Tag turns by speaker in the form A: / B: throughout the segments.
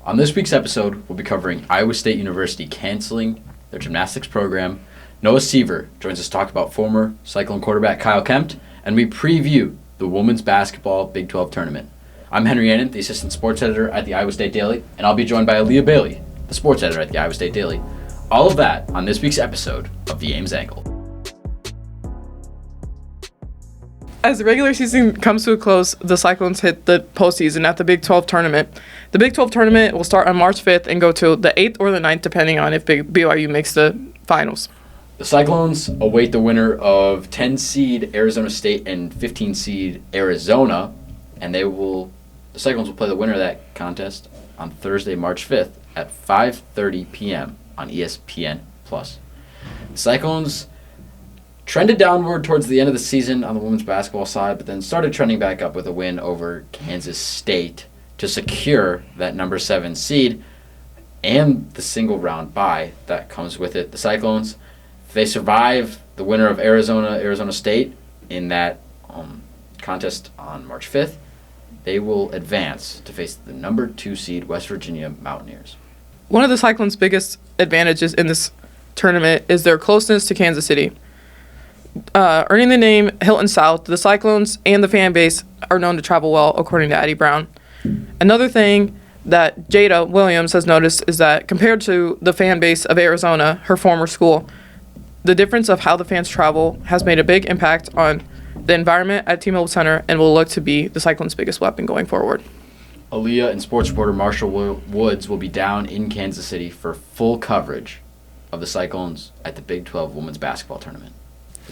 A: On this week's episode, we'll be covering Iowa State University canceling their gymnastics program. Noah Sever joins us to talk about former Cyclone quarterback Kyle Kempt, and we preview the women's basketball Big 12 tournament. I'm Henry Annan, the assistant sports editor at the Iowa State Daily, and I'll be joined by Aleigha Bailey, the sports editor at the Iowa State Daily. All of that on this week's episode of the Ames Angle.
B: As the regular season comes to a close, the Cyclones hit the postseason at the Big 12 tournament. The Big 12 tournament will start on March 5th and go to the 8th or the 9th, depending on if BYU makes the finals.
A: The Cyclones await the winner of 10 seed Arizona State and 15 seed Arizona, and the Cyclones will play the winner of that contest on Thursday, March 5th at 5:30 p.m. on ESPN+. The Cyclones trended downward towards the end of the season on the women's basketball side, but then started trending back up with a win over Kansas State to secure that number 7 seed and the single round bye that comes with it. The Cyclones, if they survive the winner of Arizona State in that contest on March 5th, they will advance to face the number 2 seed West Virginia Mountaineers.
B: One of the Cyclones' biggest advantages in this tournament is their closeness to Kansas City. Earning the name Hilton South, the Cyclones and the fan base are known to travel well, according to Eddie Brown. Another thing that Jada Williams has noticed is that compared to the fan base of Arizona, her former school, the difference of how the fans travel has made a big impact on the environment at T-Mobile Center and will look to be the Cyclones' biggest weapon going forward.
A: Aleigha and sports reporter Marshall Woods will be down in Kansas City for full coverage of the Cyclones at the Big 12 Women's Basketball Tournament.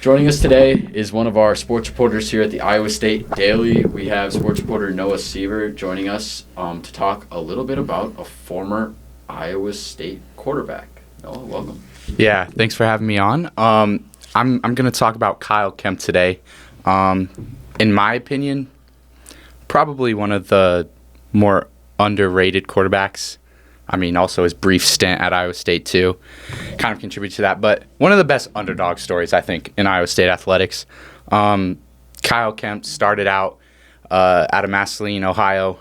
A: Joining us today is one of our sports reporters here at the Iowa State Daily. We have sports reporter Noah Sever joining us to talk a little bit about a former Iowa State quarterback. Noah, welcome.
C: Yeah, thanks for having me on. I'm going to talk about Kyle Kempt today. In my opinion, probably one of the more underrated quarterbacks. I mean, also his brief stint at Iowa State, too, kind of contributed to that. But one of the best underdog stories, I think, in Iowa State athletics. Kyle Kempt started out out of Massillon, Ohio.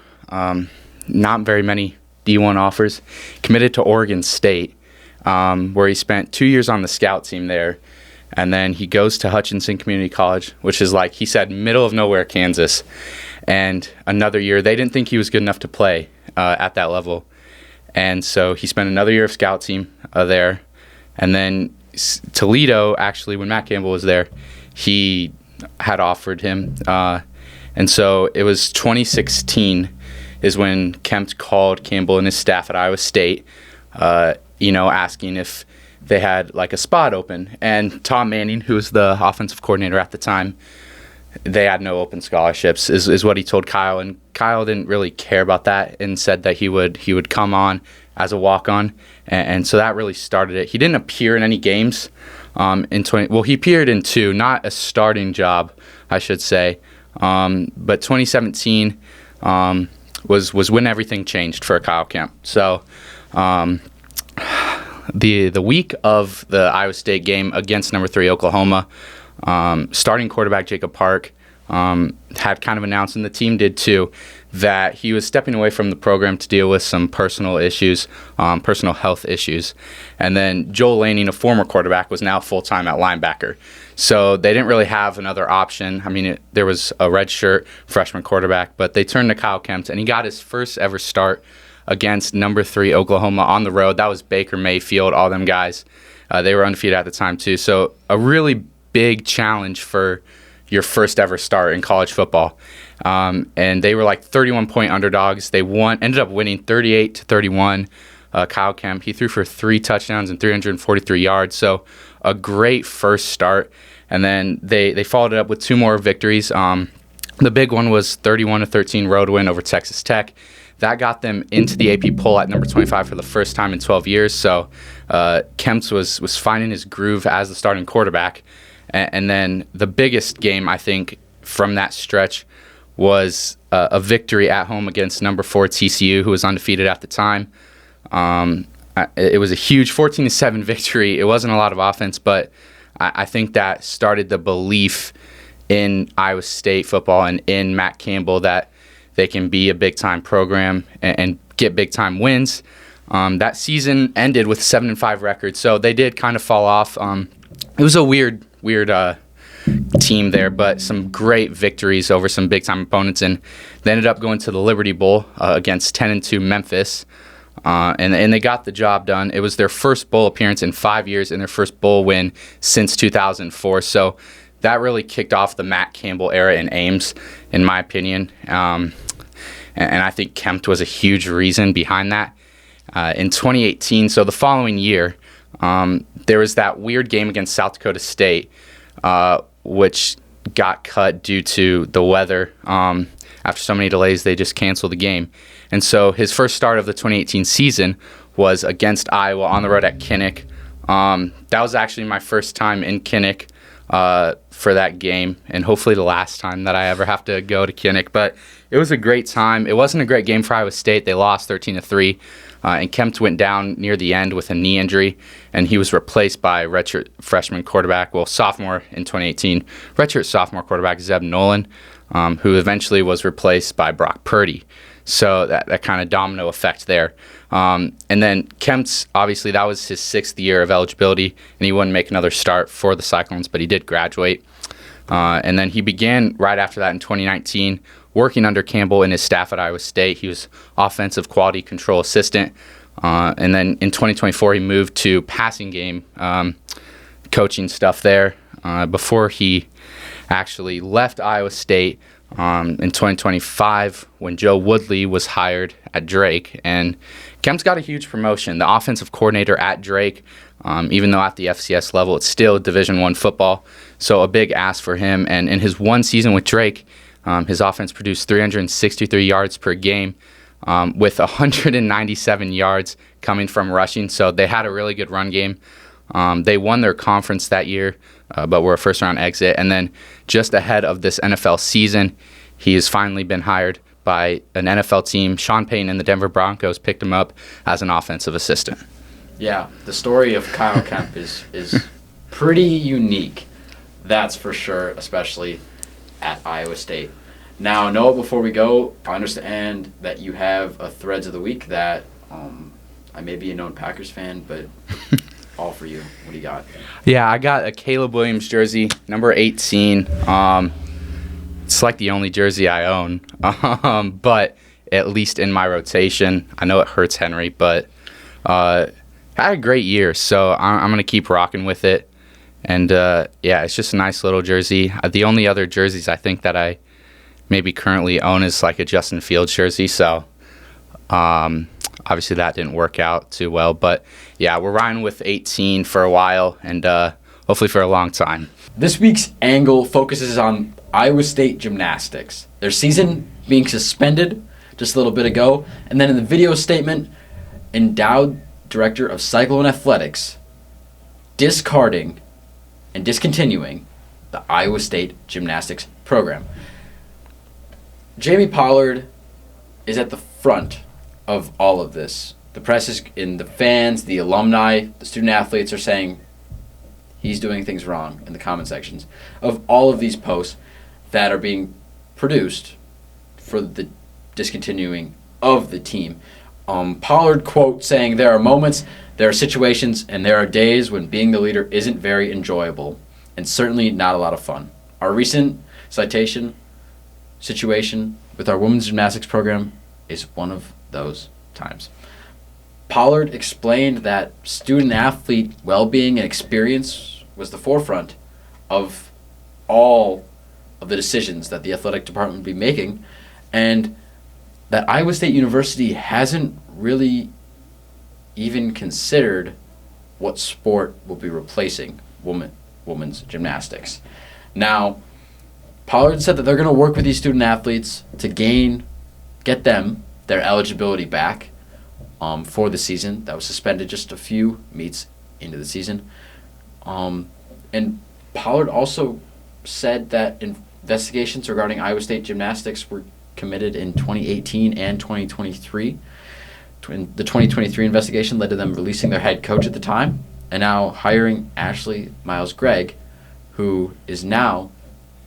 C: Not very many D1 offers. Committed to Oregon State, where he spent 2 years on the scout team there. And then he goes to Hutchinson Community College, which is, like he said, middle of nowhere, Kansas. And another year, they didn't think he was good enough to play at that level. And so he spent another year of scout team there. And then Toledo, actually, when Matt Campbell was there, he had offered him. And so it was 2016 is when Kempt called Campbell and his staff at Iowa State, asking if they had like a spot open. And Tom Manning, who was the offensive coordinator at the time, they had no open scholarships, is what he told Kyle, and Kyle didn't really care about that and said that he would come on as a walk-on, and so that really started it. He didn't appear in any games he appeared in 2, not a starting job, I should say, but 2017 was when everything changed for Kyle Kempt. So the week of the Iowa State game against number 3 Oklahoma, starting quarterback Jacob Park had kind of announced, and the team did too, that he was stepping away from the program to deal with some personal issues, personal health issues. And then Joel Lanning, a former quarterback, was now full-time at linebacker. So they didn't really have another option. I mean, there was a redshirt freshman quarterback, but they turned to Kyle Kempt, and he got his first ever start against number 3 Oklahoma on the road. That was Baker Mayfield, all them guys. They were undefeated at the time too. So a really big challenge for your first ever start in college football. And they were like 31-point underdogs. They ended up winning 38-31. Kyle Kempt, he threw for 3 touchdowns and 343 yards. So a great first start. And then they followed it up with 2 more victories. The big one was 31-13 road win over Texas Tech. That got them into the AP poll at number 25 for the first time in 12 years. So Kempt was finding his groove as the starting quarterback. And then the biggest game, I think, from that stretch was a victory at home against number 4 TCU, who was undefeated at the time. It was a huge 14-7 victory. It wasn't a lot of offense, but I think that started the belief in Iowa State football and in Matt Campbell that they can be a big-time program and get big-time wins. That season ended with 7-5 record, so they did kind of fall off. It was a weird team there, but some great victories over some big-time opponents, and they ended up going to the Liberty Bowl against 10-2 Memphis, and they got the job done. It was their first bowl appearance in 5 years and their first bowl win since 2004, so that really kicked off the Matt Campbell era in Ames, in my opinion, and I think Kempt was a huge reason behind that. In 2018, so the following year, there was that weird game against South Dakota State, which got cut due to the weather. After so many delays, they just canceled the game. And so his first start of the 2018 season was against Iowa on the road at Kinnick. That was actually my first time in Kinnick for that game, and hopefully the last time that I ever have to go to Kinnick. But it was a great time. It wasn't a great game for Iowa State. They lost 13-3. And Kempt went down near the end with a knee injury, and he was replaced by redshirt freshman quarterback, sophomore in 2018, redshirt sophomore quarterback Zeb Nolan, who eventually was replaced by Brock Purdy. So that kind of domino effect there. And then Kempt's, obviously, that was his 6th year of eligibility, and he wouldn't make another start for the Cyclones, but he did graduate. And then he began right after that in 2019 working under Campbell and his staff at Iowa State. He was offensive quality control assistant. And then in 2024, he moved to passing game coaching stuff there before he actually left Iowa State in 2025 when Joe Woodley was hired at Drake. And Kemp's got a huge promotion. The offensive coordinator at Drake, even though at the FCS level, it's still Division I football. So a big ask for him. And in his one season with Drake, his offense produced 363 yards per game with 197 yards coming from rushing. So they had a really good run game. They won their conference that year, but were a first-round exit. And then just ahead of this NFL season, he has finally been hired by an NFL team. Sean Payton and the Denver Broncos picked him up as an offensive assistant.
A: Yeah, the story of Kyle Kempt is pretty unique. That's for sure, especially at Iowa State. Now, Noah, before we go, I understand that you have a Threads of the Week that I may be a known Packers fan, but all for you. What do you got?
C: Yeah, I got a Caleb Williams jersey, number 18. It's like the only jersey I own, but at least in my rotation. I know it hurts Henry, but had a great year, so I'm going to keep rocking with it. And, yeah, it's just a nice little jersey. The only other jerseys I think that I maybe currently own is like a Justin Fields jersey. So, obviously that didn't work out too well. But, yeah, we're riding with 18 for a while and hopefully for a long time.
A: This week's Angle focuses on Iowa State Gymnastics. Their season being suspended just a little bit ago. And then in the video statement, endowed director of Cyclone Athletics discarding and discontinuing the Iowa State Gymnastics Program. Jamie Pollard is at the front of all of this. The press is in, the fans, the alumni, the student athletes are saying he's doing things wrong in the comment sections of all of these posts that are being produced for the discontinuing of the team. Pollard, quote, saying, "There are moments, there are situations, and there are days when being the leader isn't very enjoyable, and certainly not a lot of fun. Our recent situation with our women's gymnastics program is one of those times." Pollard explained that student-athlete well-being and experience was the forefront of all of the decisions that the athletic department would be making, and that Iowa State University hasn't really even considered what sport will be replacing women's gymnastics. Now, Pollard said that they're going to work with these student athletes to get them their eligibility back for the season that was suspended just a few meets into the season. And Pollard also said that investigations regarding Iowa State gymnastics were committed in 2018 and 2023. The 2023 investigation led to them releasing their head coach at the time and now hiring Ashley Miles-Gregg, who is now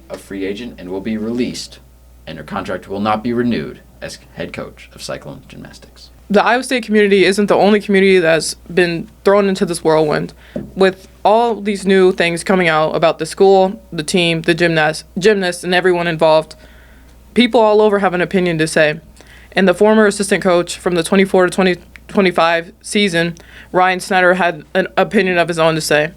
A: a free agent and will be released, and her contract will not be renewed as head coach of Cyclone Gymnastics.
B: the Iowa State community isn't the only community that's been thrown into this whirlwind. With all these new things coming out about the school, the team, the gymnasts, and everyone involved, people all over have an opinion to say. And the former assistant coach from the 24 to 2025 season, Ryan Snyder, had an opinion of his own to say.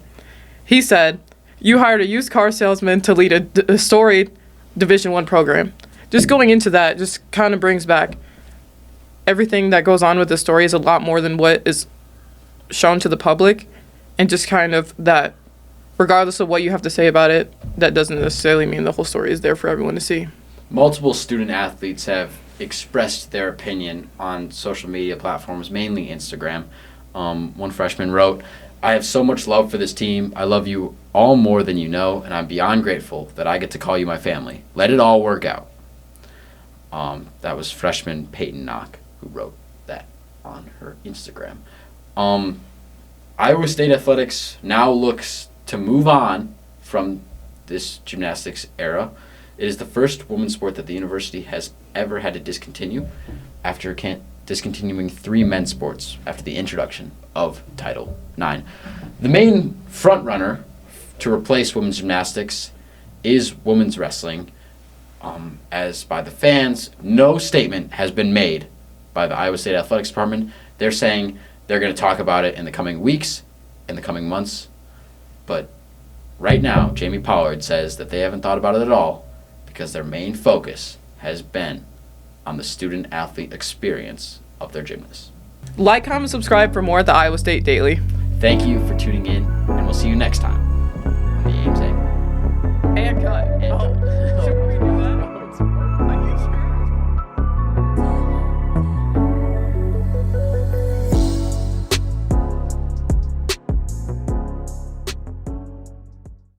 B: He said, "You hired a used car salesman to lead a storied Division I program." Just going into that just kind of brings back everything that goes on with the story is a lot more than what is shown to the public, and just kind of that regardless of what you have to say about it, that doesn't necessarily mean the whole story is there for everyone to see.
A: Multiple student athletes have expressed their opinion on social media platforms, mainly Instagram. One freshman wrote, "I have so much love for this team. I love you all more than you know, and I'm beyond grateful that I get to call you my family. Let it all work out." That was freshman Peyton Knock who wrote that on her Instagram. Iowa State athletics now looks to move on from this gymnastics era. It is the first women's sport that the university has ever had to discontinue after discontinuing 3 men's sports after the introduction of Title IX. The main frontrunner to replace women's gymnastics is women's wrestling. As by the fans, no statement has been made by the Iowa State Athletics Department. They're saying they're going to talk about it in the coming weeks, in the coming months. But right now, Jamie Pollard says that they haven't thought about it at all because their main focus has been on the student-athlete experience of their gymnasts.
B: Like, comment, subscribe for more at the Iowa State Daily.
A: Thank you for tuning in, and we'll see you next time on the Ames Angle.
B: And cut.